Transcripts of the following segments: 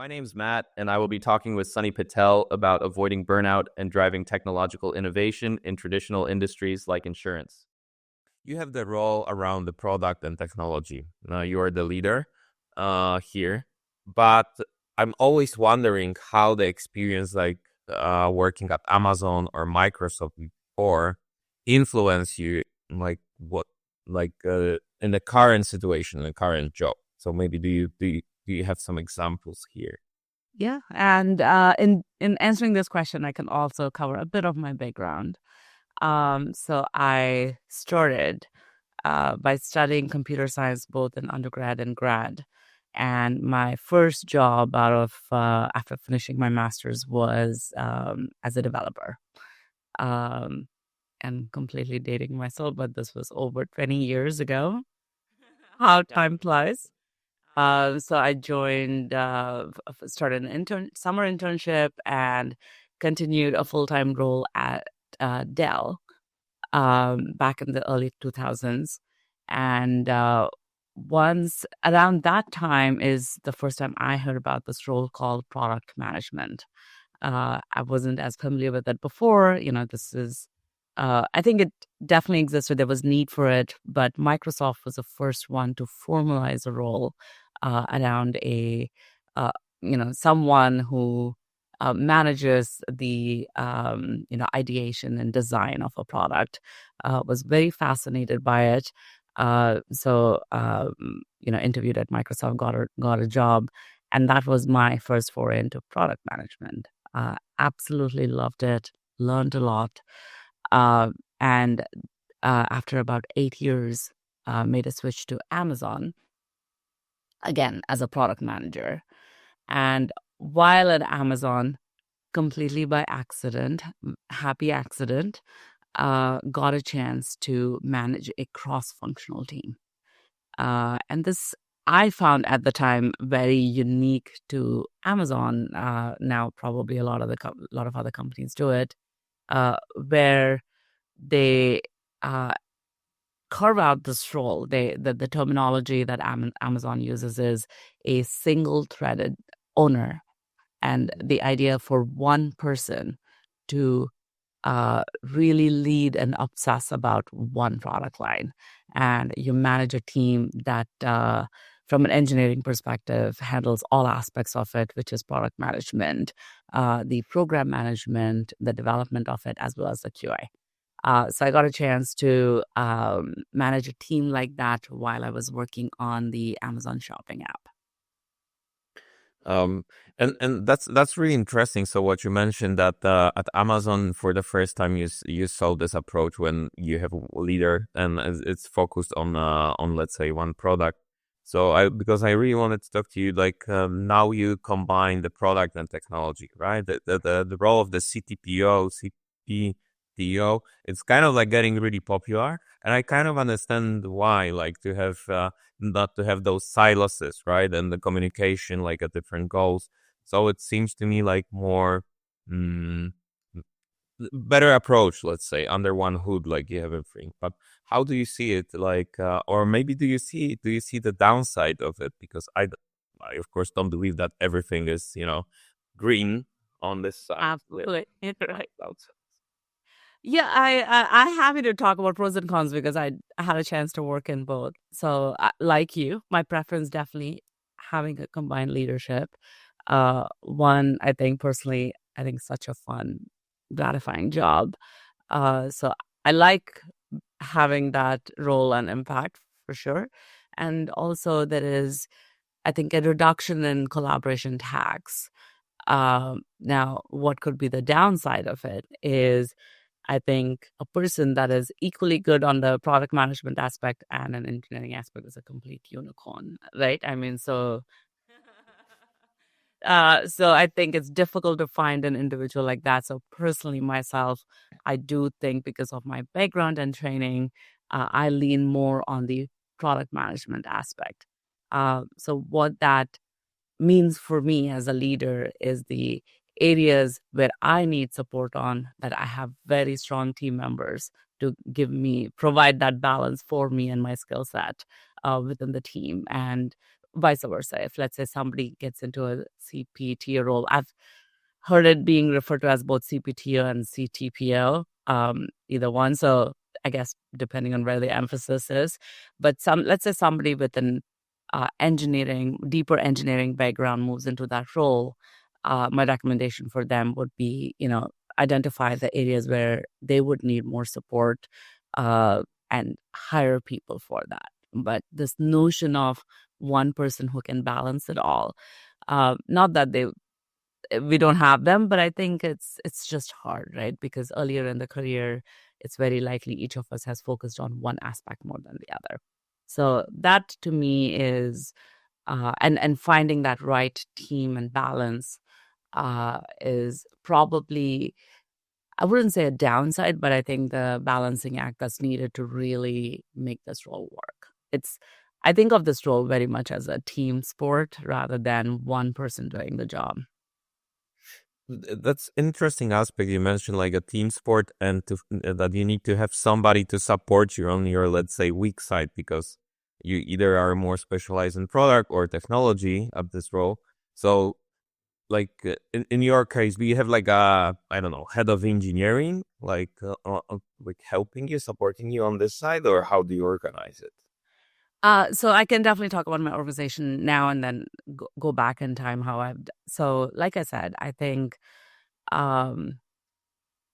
My name's Matt, and I will be talking with Sonny Patel about avoiding burnout and driving technological innovation in traditional industries like insurance. You have the role around the product and technology. You are the leader here, but I'm always wondering how the experience, like working at Amazon or Microsoft before, influence you, like what, in the current situation, in the current job. So maybe do you have some examples here? Yeah, and in answering this question, I can also cover a bit of my background. So I started by studying computer science both in undergrad and grad, and my first job out of after finishing my master's was as a developer. Um, and completely dating myself, but this was over 20 years ago. How time flies. So I joined, started an summer internship and continued a full-time role at Dell back in the early 2000s. And once around that time is the first time I heard about this role called product management. I wasn't as familiar with it before. This is, I think it definitely existed. There was need for it, but Microsoft was the first one to formalize a role around someone who manages the, ideation and design of a product. Was very fascinated by it. Interviewed at Microsoft, got a job, and that was my first foray into product management. Absolutely loved it, learned a lot. And after about 8 years, made a switch to Amazon, again, as a product manager. And while at Amazon, completely by accident, happy accident, got a chance to manage a cross-functional team. And this I found at the time very unique to Amazon. Now, probably a lot of other companies do it, where they carve out this role. The terminology that Amazon uses is a single-threaded owner, and the idea for one person to really lead and obsess about one product line. And you manage a team that, from an engineering perspective, handles all aspects of it, which is product management, the program management, the development of it, as well as the QA. So I got a chance to manage a team like that while I was working on the Amazon shopping app. Um, and that's really interesting. So what you mentioned that at Amazon for the first time you saw this approach when you have a leader and it's focused on let's say one product. So because I really wanted to talk to you, like now you combine the product and technology, right? The role of the CTPO, CPTO, it's kind of like getting really popular, and I kind of understand why, like to have not to have those silos, right? And the communication like at different goals. So it seems to me like more mm, better approach, let's say, under one hood, like you have everything. But how do you see it? Like, or maybe do you see the downside of it? Because I of course don't believe that everything is green on this side. Absolutely. Right. Yeah, I'm happy to talk about pros and cons because I had a chance to work in both. So, like you, my preference definitely having a combined leadership. One, I think personally, I think such a fun, gratifying job. So I like having that role and impact for sure. And also there is, I think, a reduction in collaboration tax. Now, what could be the downside of it is I think a person that is equally good on the product management aspect and an engineering aspect is a complete unicorn, right? I mean, so I think it's difficult to find an individual like that. So personally, myself, I do think because of my background and training, I lean more on the product management aspect. So what that means for me as a leader is the areas where I need support on that I have very strong team members to provide that balance for me and my skill set within the team. And vice versa. If let's say somebody gets into a CPTO role, I've heard it being referred to as both CPTO and CTPO, either one. So I guess depending on where the emphasis is, but let's say somebody with an deeper engineering background moves into that role. My recommendation for them would be, identify the areas where they would need more support, and hire people for that. But this notion of one person who can balance it all, not that we don't have them, but I think it's just hard, right? Because earlier in the career, it's very likely each of us has focused on one aspect more than the other. So that to me is, and finding that right team and balance is probably, I wouldn't say a downside, but I think the balancing act that's needed to really make this role work. I think of this role very much as a team sport rather than one person doing the job. That's interesting aspect you mentioned, like a team sport, and that you need to have somebody to support you on your, let's say, weak side, because you either are more specialized in product or technology at this role. So like in your case, do you have like a, I don't know, head of engineering, like helping you, supporting you on this side, or how do you organize it? So I can definitely talk about my organization now and then go back in time so like I said, I think um,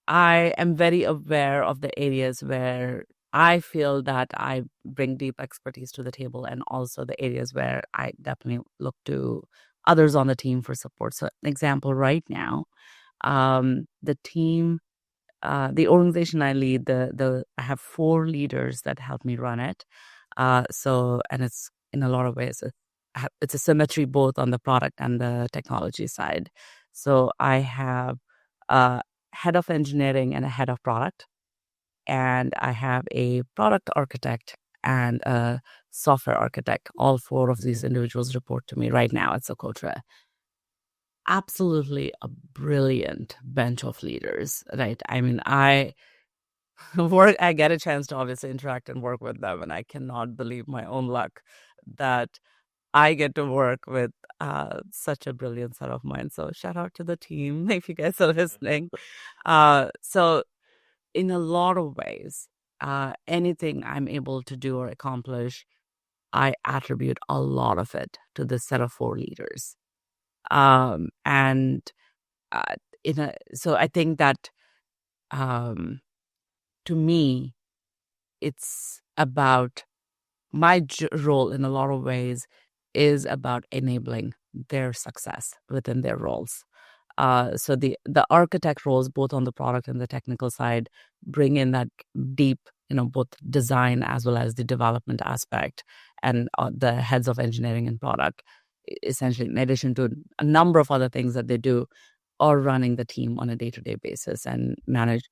I am very aware of the areas where I feel that I bring deep expertise to the table, and also the areas where I definitely look to others on the team for support. So an example right now, the team, the organization I lead, I have 4 leaders that help me run it. And it's in a lot of ways, it's a symmetry both on the product and the technology side. So I have a head of engineering and a head of product, and I have a product architect and a software architect. All 4 of these individuals report to me right now at Socotra. Absolutely a brilliant bench of leaders, right? I mean, I get a chance to obviously interact and work with them, and I cannot believe my own luck that I get to work with such a brilliant set of minds. So shout out to the team if you guys are listening. So in a lot of ways, anything I'm able to do or accomplish, I attribute a lot of it to this set of 4 leaders. And so I think that to me, it's about my role in a lot of ways is about enabling their success within their roles. So the architect roles, both on the product and the technical side, bring in that deep, both design as well as the development aspect, and the heads of engineering and product, essentially, in addition to a number of other things that they do, are running the team on a day-to-day basis and manage,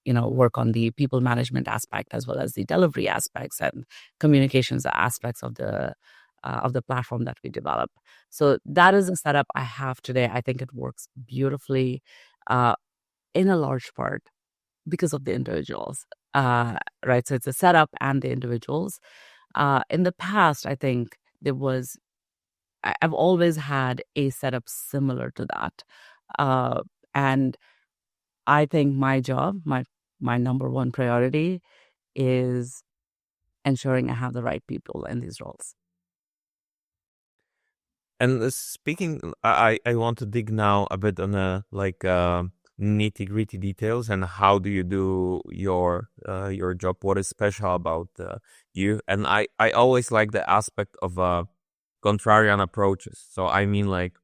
work on the people management aspect as well as the delivery aspects and communications aspects of the platform that we develop. So that is a setup I have today. I think it works beautifully, in a large part because of the individuals, right? So it's a setup and the individuals. In the past, I think I've always had a setup similar to that. And I think my job, my number one priority is ensuring I have the right people in these roles. And speaking, I want to dig now a bit on nitty gritty details, and how do you do your job? What is special about you? And I always like the aspect of contrarian approaches. So I mean, like,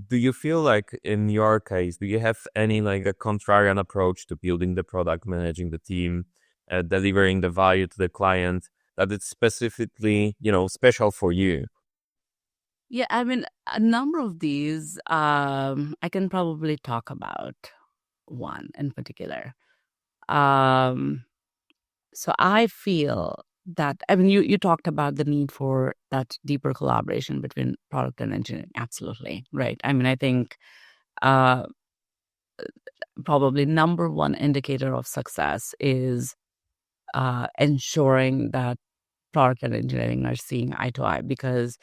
do you feel like in your case, do you have any like a contrarian approach to building the product, managing the team, delivering the value to the client, that it's specifically, special for you? Yeah, I mean, a number of these, I can probably talk about one in particular. So I feel that, I mean, you talked about the need for that deeper collaboration between product and engineering. Absolutely, right. I mean, I think probably number one indicator of success is ensuring that product and engineering are seeing eye to eye, because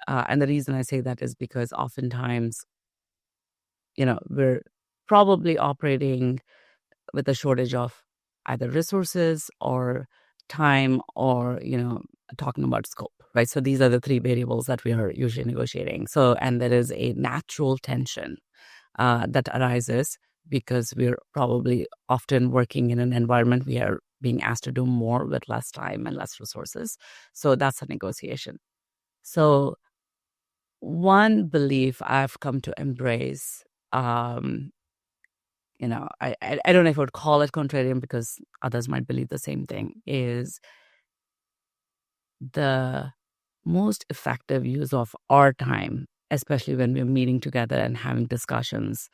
And the reason I say that is because oftentimes, we're probably operating with a shortage of either resources or time or, talking about scope, right? So these are the three variables that we are usually negotiating. So, and there is a natural tension that arises because we're probably often working in an environment we are being asked to do more with less time and less resources. So that's a negotiation. So one belief I've come to embrace, I don't know if I would call it contrarian because others might believe the same thing, is the most effective use of our time, especially when we're meeting together and having discussions,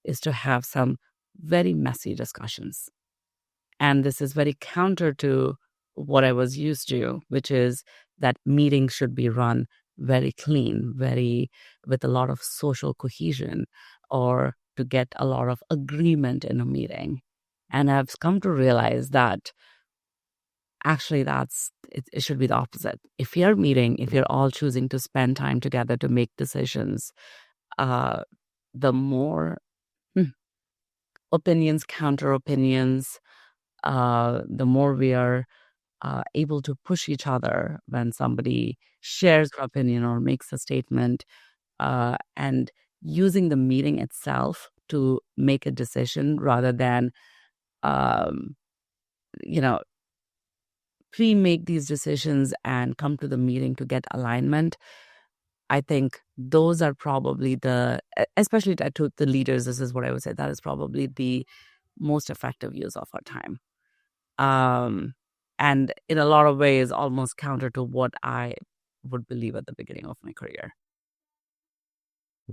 is to have some very messy discussions. And this is very counter to what I was used to, which is that meetings should be run very clean, very with a lot of social cohesion, or to get a lot of agreement in a meeting. And I've come to realize that actually it should be the opposite. If you're meeting, if you're all choosing to spend time together to make decisions, the more opinions, counter opinions, the more we are able to push each other when somebody shares their opinion or makes a statement, and using the meeting itself to make a decision rather than, pre-make these decisions and come to the meeting to get alignment. I think those are probably especially to the leaders, this is what I would say, that is probably the most effective use of our time. And in a lot of ways, almost counter to what I would believe at the beginning of my career.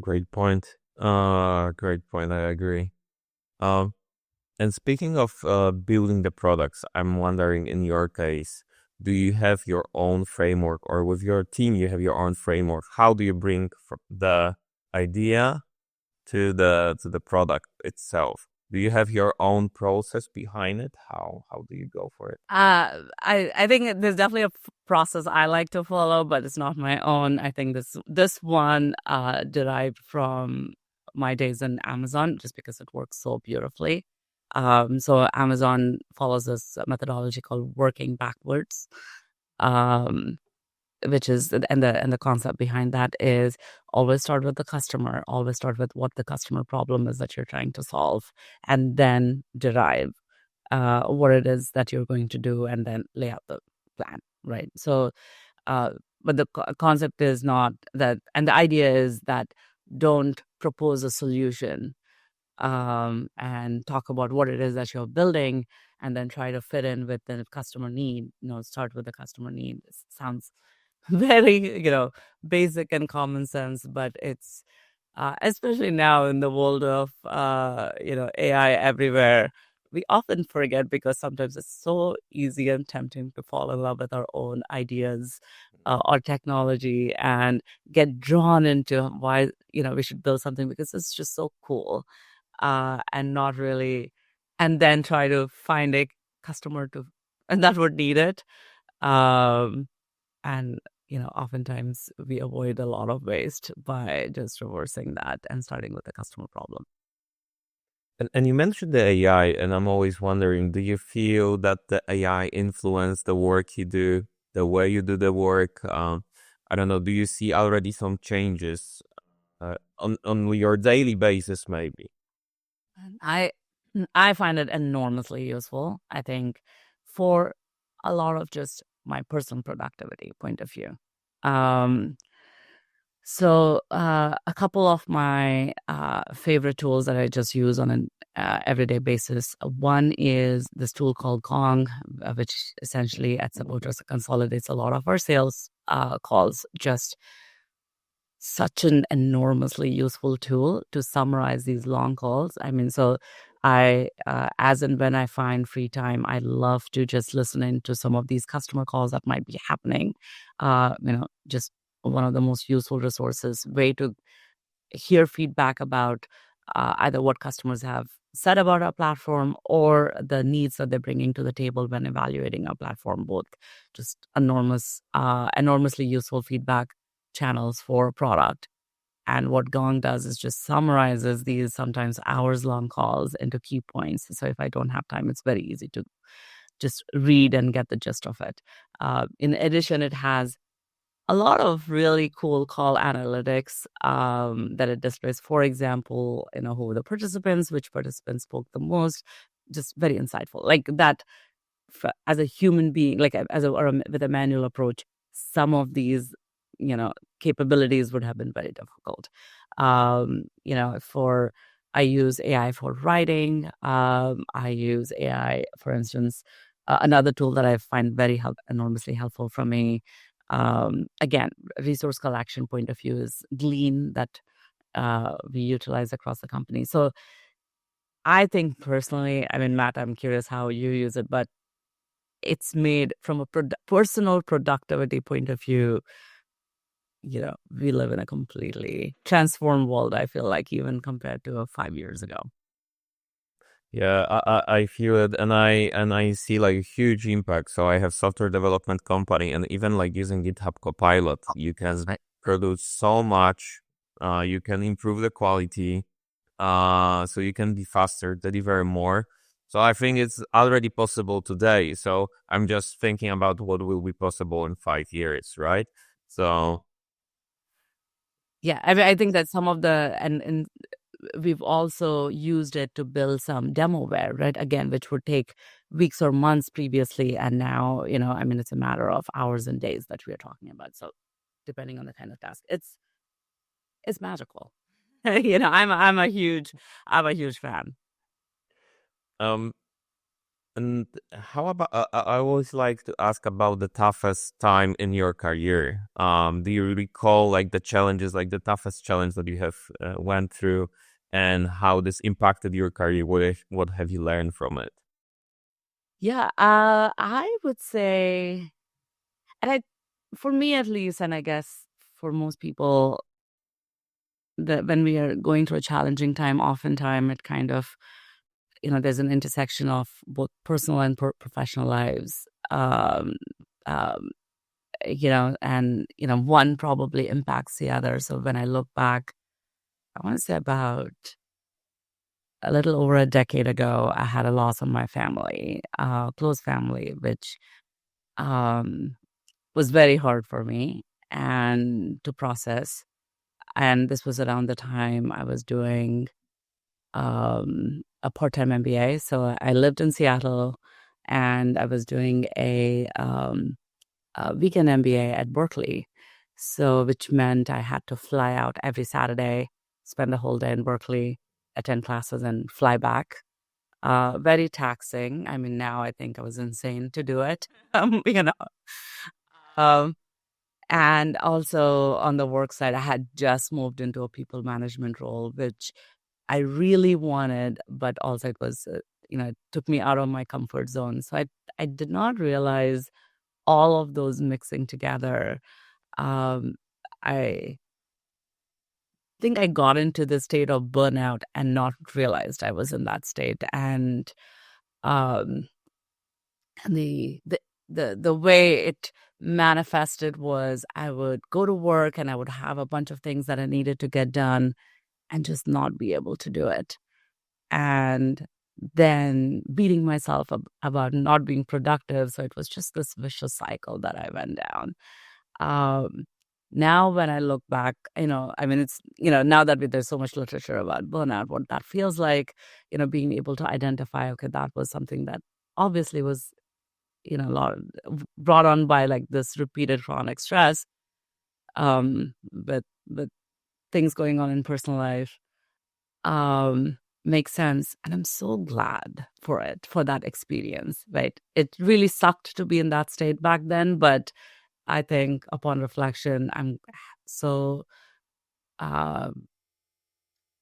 Great point. Great point. I agree. And speaking of building the products, I'm wondering, in your case, do you have your own framework, or with your team you have your own framework? How do you bring the idea to the product itself? Do you have your own process behind it? How do you go for it? I think there's definitely a process I like to follow, but it's not my own. I think this one derived from my days in Amazon, just because it works so beautifully. So Amazon follows this methodology called working backwards, which is and the concept behind that is always start with the customer, always start with what the customer problem is that you're trying to solve, and then derive what it is that you're going to do, and then lay out the plan, right? So, but the concept is not that, and the idea is that don't propose a solution and talk about what it is that you're building, and then try to fit in with the customer need. Start with the customer need. It sounds very, basic and common sense, but it's especially now in the world of AI everywhere, we often forget because sometimes it's so easy and tempting to fall in love with our own ideas or technology and get drawn into why we should build something because it's just so cool, and not really, and then try to find a customer and that would need it, and oftentimes we avoid a lot of waste by just reversing that and starting with the customer problem. And you mentioned the AI, and I'm always wondering, do you feel that the AI influence the work you do, the way you do the work? I don't know. Do you see already some changes on your daily basis, maybe? I find it enormously useful, I think, for a lot of just my personal productivity point of view. So a couple of my favorite tools that I just use on an everyday basis. One is this tool called Gong, which essentially at Socotra consolidates a lot of our sales calls. Just such an enormously useful tool to summarize these long calls. I mean, so I, as and when I find free time, I love to just listen into some of these customer calls that might be happening. Just one of the most useful resources, way to hear feedback about either what customers have said about our platform or the needs that they're bringing to the table when evaluating our platform. Both just enormously useful feedback channels for a product. And what Gong does is just summarizes these sometimes hours-long calls into key points. So if I don't have time, it's very easy to just read and get the gist of it. In addition, it has a lot of really cool call analytics that it displays. For example, who were the participants, which participants spoke the most, just very insightful. Like that, as a human being, like with a manual approach, some of these, capabilities would have been very difficult. I use AI for writing. I use AI, for instance, another tool that I find enormously helpful for me. Again, resource collection point of view is Glean that we utilize across the company. So I think personally, Matt, I'm curious how you use it, but it's made from a personal productivity point of view. We live in a completely transformed world, I feel like, even compared to 5 years ago. Yeah, I feel it, and I see like a huge impact. So I have software development company, and even like using GitHub Copilot, you can produce so much. You can improve the quality. So you can be faster, deliver more. So I think it's already possible today. So I'm just thinking about what will be possible in 5 years, right? So yeah, I think that some of and we've also used it to build some demoware, right? Again, which would take weeks or months previously, and now it's a matter of hours and days that we are talking about. So depending on the kind of task, it's magical. I'm a huge fan. um and how about I always like to ask about the toughest time in your career. Do you recall like the challenges, like the toughest challenge that you have went through, and how this impacted your career? What have you learned from it? Yeah, I would say, for me at least, and I guess for most people, that when we are going through a challenging time, oftentimes it kind of, there's an intersection of both personal and professional lives. Um, and one probably impacts the other. So when I look back, I want to say about a little over a decade ago, I had a loss in my family, close family, which was very hard for me and to process. And this was around the time I was doing a part-time MBA. So I lived in Seattle, and I was doing a weekend MBA at Berkeley. So which meant I had to fly out every Saturday, spend the whole day in Berkeley, attend classes, and fly back. Very taxing. Now I think I was insane to do it. Um, and also on the work side, I had just moved into a people management role, which I really wanted, but also it was, it took me out of my comfort zone. So I did not realize all of those mixing together. I think I got into the state of burnout and not realized I was in that state. And um, the way it manifested was I would go to work and I would have a bunch of things that I needed to get done and just not be able to do it. And then beating myself up about not being productive. So it was just this vicious cycle that I went down. Now when I look back, it's, now that there's so much literature about burnout, what that feels like, being able to identify, okay, that was something that obviously was, a lot brought on by like this repeated chronic stress, with things going on in personal life, makes sense. And I'm so glad for that experience, right? It really sucked to be in that state back then, but I think upon reflection, I'm so, I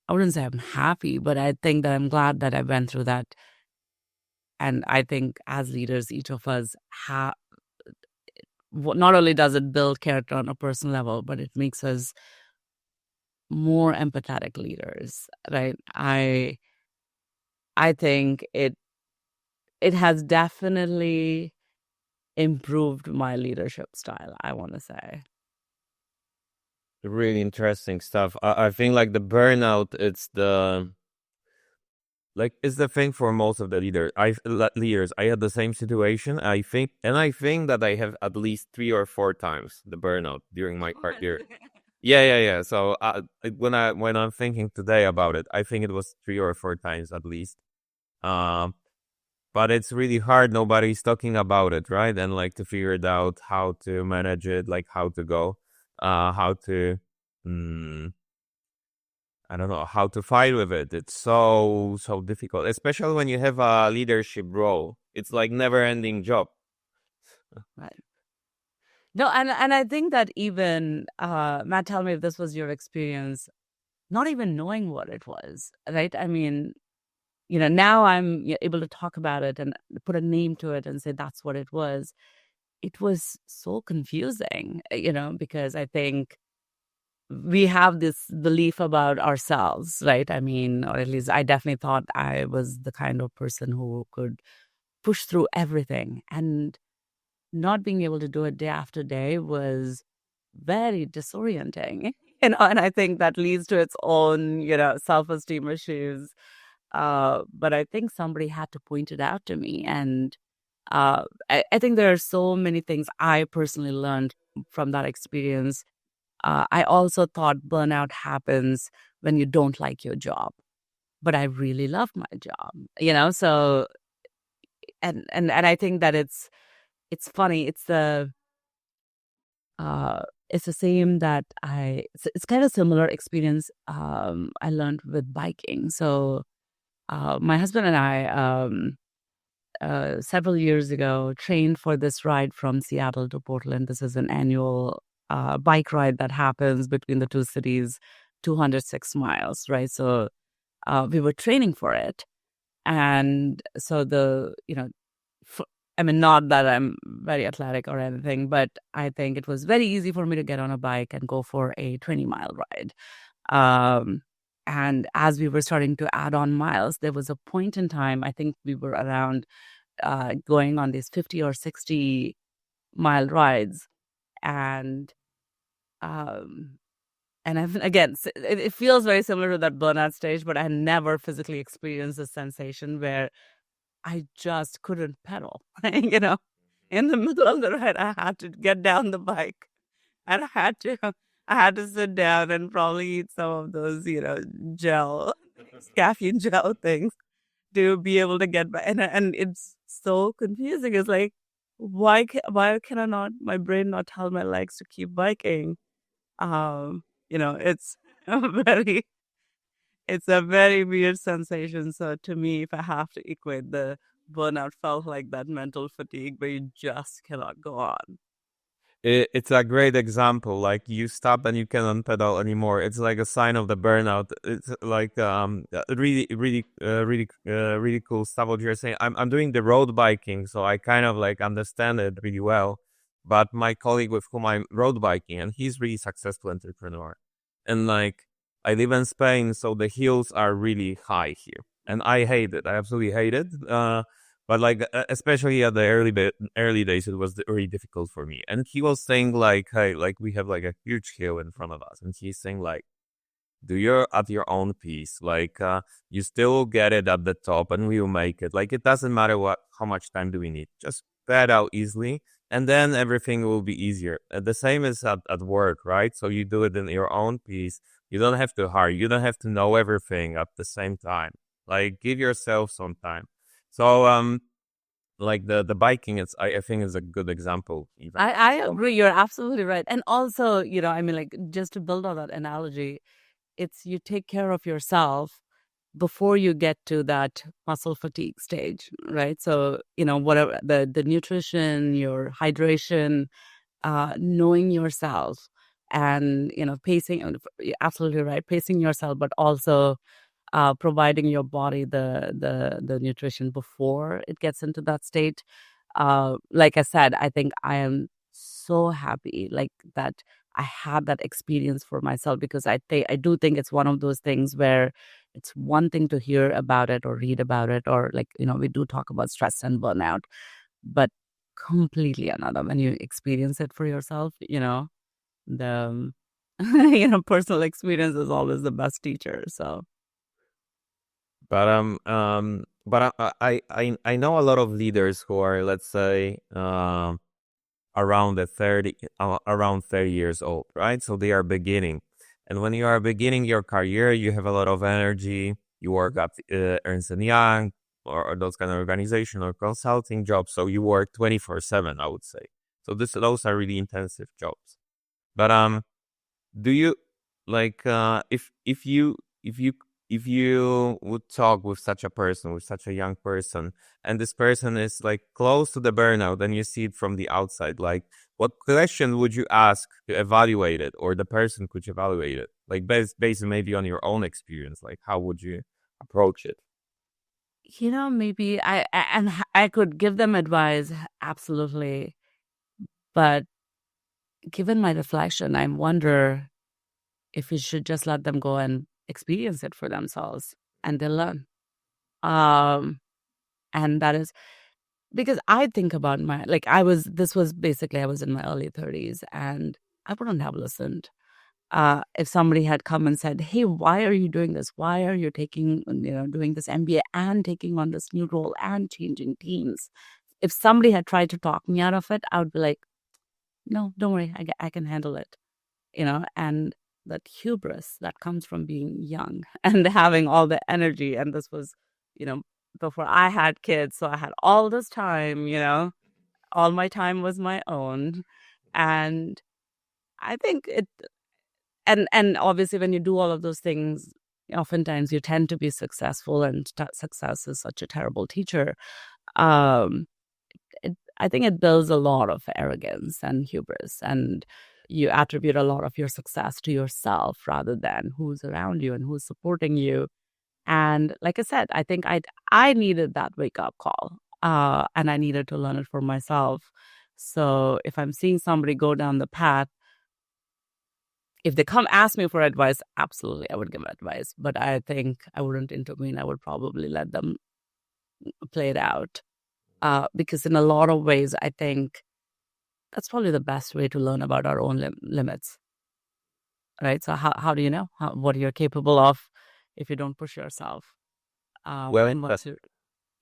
wouldn't say I'm happy, but I think that I'm glad that I went through that. And I think as leaders, each of us not only does it build character on a personal level, but it makes us more empathetic leaders, right? I think it has definitely improved my leadership style, I want to say. Really interesting stuff. I think like the burnout, it's the thing for most of the leaders. I had the same situation. I think that I have at least 3 or 4 times the burnout during my career. Yeah, yeah, yeah. So when I'm thinking today about it, I think it was 3 or 4 times at least. Um, but it's really hard. Nobody's talking about it, right? And like to figure it out, how to manage it, like how to go, how to, mm, I don't know, how to fight with it. It's so difficult, especially when you have a leadership role. It's like never-ending job. Right. No, and I think that even Matt, tell me if this was your experience, not even knowing what it was, right? I mean, now I'm able to talk about it and put a name to it and say that's what it was. It was so confusing, because I think we have this belief about ourselves, right? I mean, or at least I definitely thought I was the kind of person who could push through everything. And not being able to do it day after day was very disorienting, and I think that leads to its own, self-esteem issues. But I think somebody had to point it out to me. And I think there are so many things I personally learned from that experience. I also thought burnout happens when you don't like your job, but I really love my job, so, and I think that it's funny. It's the same that it's kind of similar experience I learned with biking. So my husband and I, several years ago, trained for this ride from Seattle to Portland. This is an annual bike ride that happens between the two cities, 206 miles, right? So we were training for it. And so I mean, not that I'm very athletic or anything, but I think it was very easy for me to get on a bike and go for a 20-mile ride. Um, and as we were starting to add on miles, there was a point in time, I think we were around going on these 50 or 60-mile rides. And um, again, it feels very similar to that burnout stage, but I never physically experienced a sensation where I just couldn't pedal. In the middle of the ride, I had to get down the bike, and I had to sit down and probably eat some of those, gel, caffeine gel things to be able to get back. And it's so confusing. It's like, why can I not, my brain not tell my legs to keep biking? It's very it's a very weird sensation. So to me, if I have to equate, the burnout felt like that mental fatigue where you just cannot go on. It's a great example. Like you stop and you cannot pedal anymore. It's like a sign of the burnout. It's like really cool stuff what you're saying. I'm doing the road biking, so I kind of like understand it really well. But my colleague with whom I'm road biking, and he's really successful entrepreneur, and like I live in Spain, so the hills are really high here, and I hate it. I absolutely hate it. But like especially at the early days, it was really difficult for me. And he was saying like, "Hey, like we have like a huge hill in front of us," and he's saying like, "Do your at your own pace. Like you still get it at the top, and we'll make it. Like it doesn't matter how much time do we need. Just pad out easily, and then everything will be easier. The same is at work, right? So you do it in your own pace. You don't have to hurry. You don't have to know everything at the same time. Like give yourself some time." So like the biking, I think is a good example even. I agree. You're absolutely right. And also, I mean, like, just to build on that analogy, it's you take care of yourself before you get to that muscle fatigue stage, right? So, whatever the nutrition, your hydration, knowing yourself, and pacing. You're absolutely right, pacing yourself, but also providing your body the nutrition before it gets into that state. Like I said, I think I am so happy like that I had that experience for myself, because I do think it's one of those things where it's one thing to hear about it or read about it, or like, we do talk about stress and burnout, but completely another when you experience it for yourself, the Personal experience is always the best teacher. So but I know a lot of leaders who are, let's say, around 30 years old, right? So they are beginning. And when you are beginning your career, you have a lot of energy. You work at Ernst and Young or those kind of organization or consulting jobs. So you work 24/7, I would say. So those are really intensive jobs. But do you like if you would talk with such a person, with such a young person, and this person is like close to the burnout, and you see it from the outside, like what question would you ask to evaluate it, or the person could evaluate it, like based maybe on your own experience, like how would you approach it? maybe I could give them advice, absolutely, but given my reflection, I wonder if we should just let them go and experience it for themselves, and they'll learn. Um, and that is because I think about this was basically, I was in my early 30s and I wouldn't have listened. If somebody had come and said, "Hey, why are you doing this? Why are you doing this MBA and taking on this new role and changing teams?" If somebody had tried to talk me out of it, I would be like, "No, don't worry, I can handle it." And that hubris that comes from being young and having all the energy. And this was, before I had kids. So I had all this time, all my time was my own. And I think and obviously when you do all of those things, oftentimes you tend to be successful, and success is such a terrible teacher. Um, I think it builds a lot of arrogance and hubris, and you attribute a lot of your success to yourself rather than who's around you and who's supporting you. And like I said, I think I needed that wake up call, and I needed to learn it for myself. So if I'm seeing somebody go down the path, if they come ask me for advice, absolutely, I would give advice. But I think I wouldn't intervene. I would probably let them play it out. Because in a lot of ways, I think that's probably the best way to learn about our own limits, right? So how do you know what you're capable of if you don't push yourself? Well And said. what's your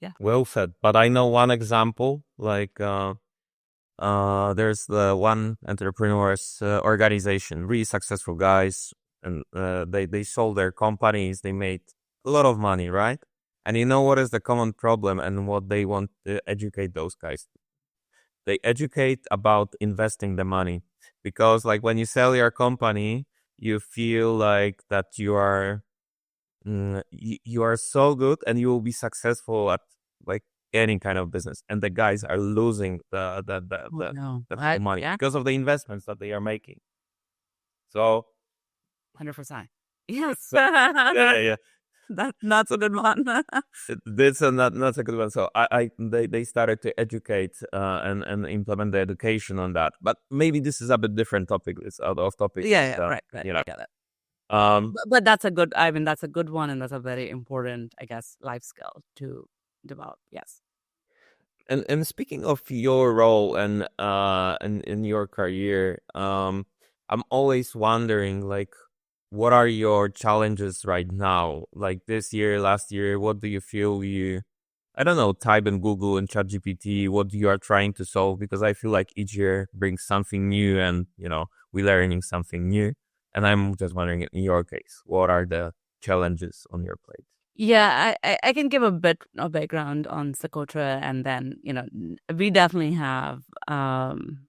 Yeah. Well said. But I know one example, like there's the one entrepreneurs organization, really successful guys, and they sold their companies, they made a lot of money, right? And you know what is the common problem and what they want to educate those guys? They educate about investing the money, because like when you sell your company, you feel like that you are so good and you will be successful at like any kind of business, and the guys are losing No, the full money yeah, because of the investments that they are making. So 100%. Yes. yeah, yeah. That's a good one. This and that's a good one. So they started to educate and implement the education on that. But maybe this is a bit different topic. It's out of topic. Yeah, right. You I know. get it. Um, But that's a good. I mean, that's a good one, and that's a very important, I guess, life skill to develop. Yes. and speaking of your role and in your career, I'm always wondering, like, what are your challenges right now? Like this year, last year, what do you feel I don't know, type in Google and ChatGPT what you are trying to solve? Because I feel like each year brings something new, and we're learning something new. And I'm just wondering, in your case, what are the challenges on your plate? Yeah, I can give a bit of background on Socotra, and then we definitely have an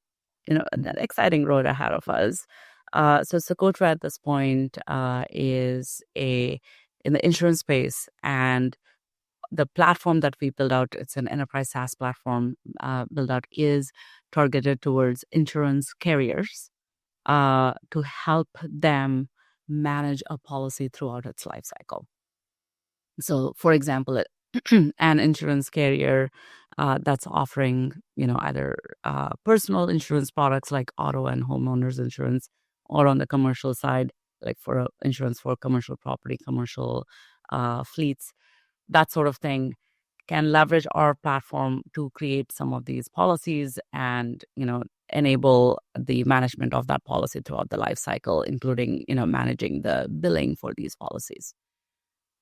exciting road ahead of us. So Socotra at this point is in the insurance space, and the platform that we build out, it's an enterprise SaaS platform build out, is targeted towards insurance carriers to help them manage a policy throughout its life cycle. So, for example, an insurance carrier that's offering, either personal insurance products like auto and homeowners insurance, or on the commercial side, like for insurance for commercial property, commercial fleets, that sort of thing, can leverage our platform to create some of these policies and, enable the management of that policy throughout the life cycle, including, managing the billing for these policies.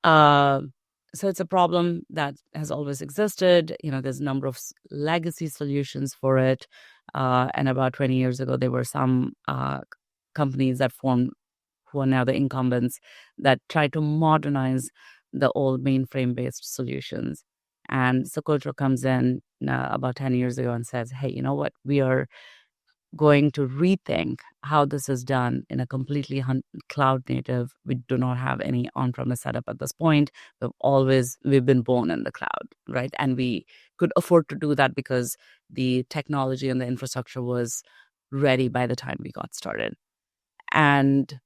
So it's a problem that has always existed. There's a number of legacy solutions for it. And about 20 years ago, there were some companies that formed, who are now the incumbents, that tried to modernize the old mainframe-based solutions. And Socotra comes in about 10 years ago and says, hey, you know what? We are going to rethink how this is done in a completely cloud native. We do not have any on-premise setup at this point. We've been born in the cloud, right? And we could afford to do that because the technology and the infrastructure was ready by the time we got started. And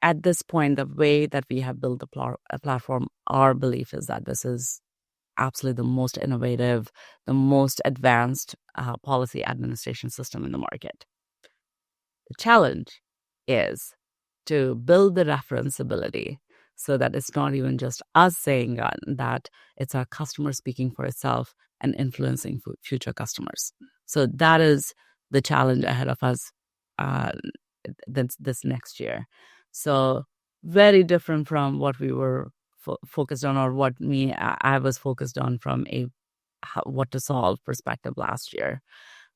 at this point, the way that we have built a platform, our belief is that this is absolutely the most innovative, the most advanced policy administration system in the market. The challenge is to build the referenceability so that it's not even just us saying that, it's our customer speaking for itself and influencing future customers. So that is the challenge ahead of us this next year. So very different from what we were focused on, or what I was focused on from a what to solve perspective last year.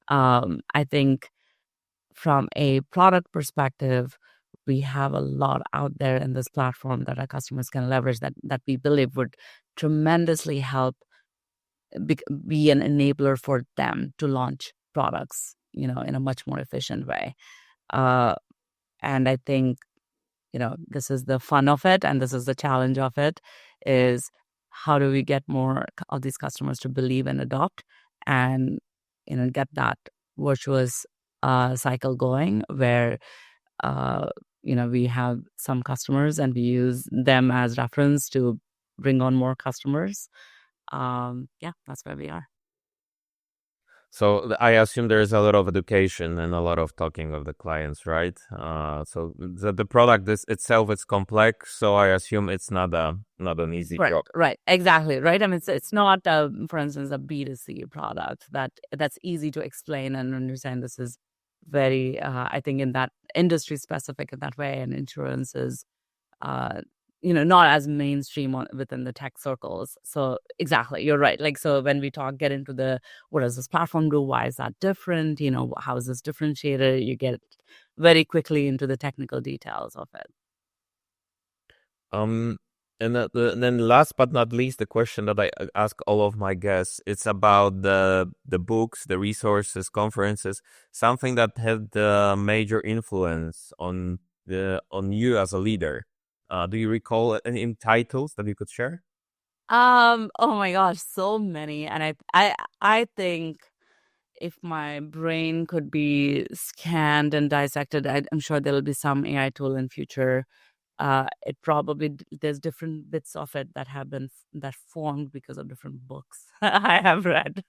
I think from a product perspective, we have a lot out there in this platform that our customers can leverage that we believe would tremendously help be an enabler for them to launch products, in a much more efficient way. And I think, this is the fun of it, and this is the challenge of it, is how do we get more of these customers to believe and adopt, and, get that virtuous cycle going where, we have some customers and we use them as reference to bring on more customers. That's where we are. So I assume there is a lot of education and a lot of talking of the clients, right? So the product itself is complex, so I assume it's not an easy job. Right, exactly, right. I mean, it's not, for instance, a B2C product that's easy to explain and understand. This is very, I think, in that industry specific in that way, and insurance is, not as mainstream within the tech circles. So exactly, you're right. Like, so when we get into what does this platform do? Why is that different? How is this differentiated? You get very quickly into the technical details of it. And then last but not least, the question that I ask all of my guests, it's about the books, the resources, conferences, something that had a major influence on you as a leader. Do you recall any titles that you could share? Oh my gosh, so many. And I think if my brain could be scanned and dissected, I'm sure there will be some AI tool in future. There's different bits of it that formed because of different books I have read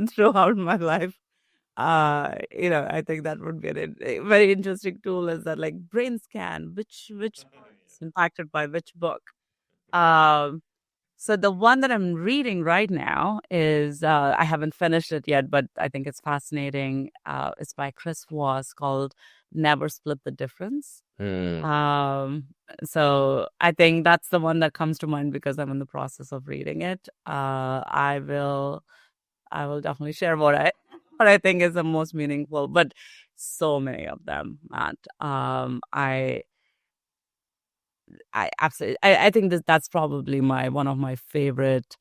throughout my life. I think that would be a very interesting tool, is that, like, brain scan, which is impacted by which book. So the one that I'm reading right now is, I haven't finished it yet, but I think it's fascinating. It's by Chris Voss, called Never Split the Difference. So I think that's the one that comes to mind because I'm in the process of reading it. I will definitely share what I think is the most meaningful, but so many of them, Matt. I absolutely, I think that's probably one of my favorite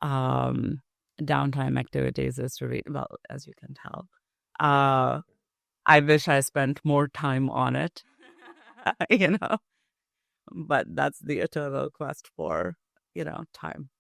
downtime activities is to read. Well, as you can tell, I wish I spent more time on it, but that's the eternal quest for, time.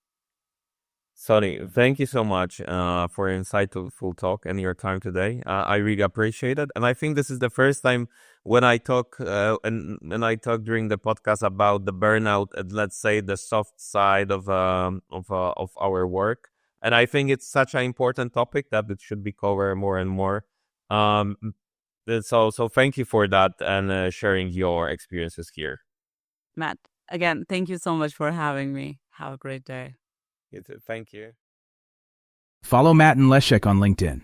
Sonny, thank you so much for your insightful talk and your time today. I really appreciate it, and I think this is the first time when I talk and I talk during the podcast about the burnout and, let's say, the soft side of our work. And I think it's such an important topic that it should be covered more and more. So thank you for that and sharing your experiences here. Matt, again, thank you so much for having me. Have a great day. Thank you. Follow Matt and Leszek on LinkedIn.